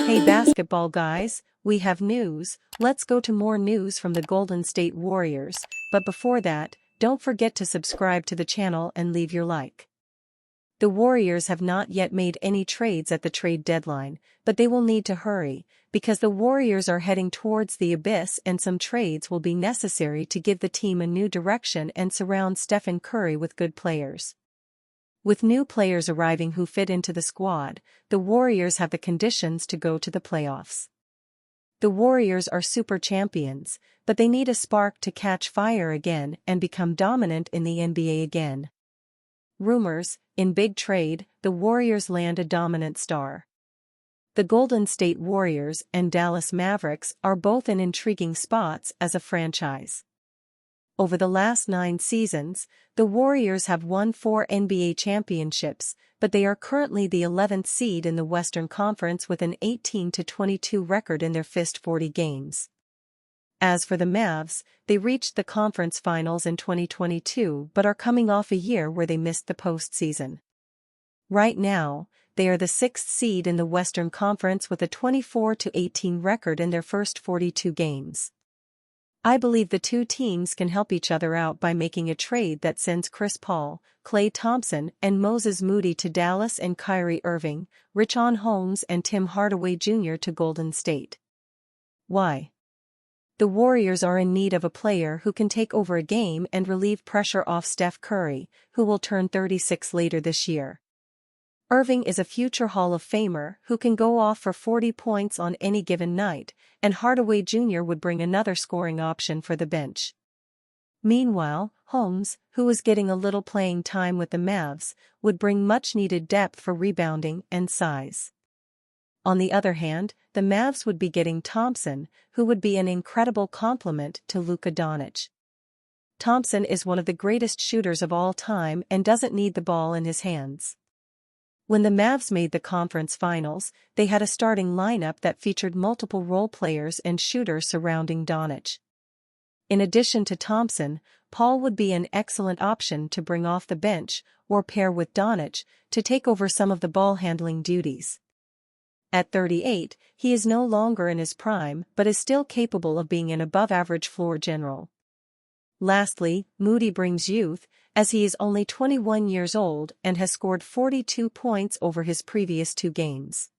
Hey basketball guys, we have news. Let's go to more news from the Golden State Warriors, but before that, don't forget to subscribe to the channel and leave your like. The Warriors have not yet made any trades at the trade deadline, but they will need to hurry, because the Warriors are heading towards the abyss and some trades will be necessary to give the team a new direction and surround Stephen Curry with good players. With new players arriving who fit into the squad, the Warriors have the conditions to go to the playoffs. The Warriors are super champions, but they need a spark to catch fire again and become dominant in the NBA again. Rumors: in big trade, the Warriors land a dominant star. The Golden State Warriors and Dallas Mavericks are both in intriguing spots as a franchise. Over the last 9 seasons, the Warriors have won 4 NBA championships, but they are currently the 11th seed in the Western Conference with an 18-22 record in their first 40 games. As for the Mavs, they reached the conference finals in 2022 but are coming off a year where they missed the postseason. Right now, they are the 6th seed in the Western Conference with a 24-18 record in their first 42 games. I believe the two teams can help each other out by making a trade that sends Chris Paul, Klay Thompson and Moses Moody to Dallas and Kyrie Irving, Richaun Holmes and Tim Hardaway Jr. to Golden State. Why? The Warriors are in need of a player who can take over a game and relieve pressure off Steph Curry, who will turn 36 later this year. Irving is a future Hall of Famer who can go off for 40 points on any given night, and Hardaway Jr. would bring another scoring option for the bench. Meanwhile, Holmes, who is getting a little playing time with the Mavs, would bring much-needed depth for rebounding and size. On the other hand, the Mavs would be getting Thompson, who would be an incredible complement to Luka Doncic. Thompson is one of the greatest shooters of all time and doesn't need the ball in his hands. When the Mavs made the conference finals, they had a starting lineup that featured multiple role players and shooters surrounding Doncic. In addition to Thompson, Paul would be an excellent option to bring off the bench or pair with Doncic to take over some of the ball-handling duties. At 38, he is no longer in his prime but is still capable of being an above-average floor general. Lastly, Moody brings youth, as he is only 21 years old and has scored 42 points over his previous 2 games.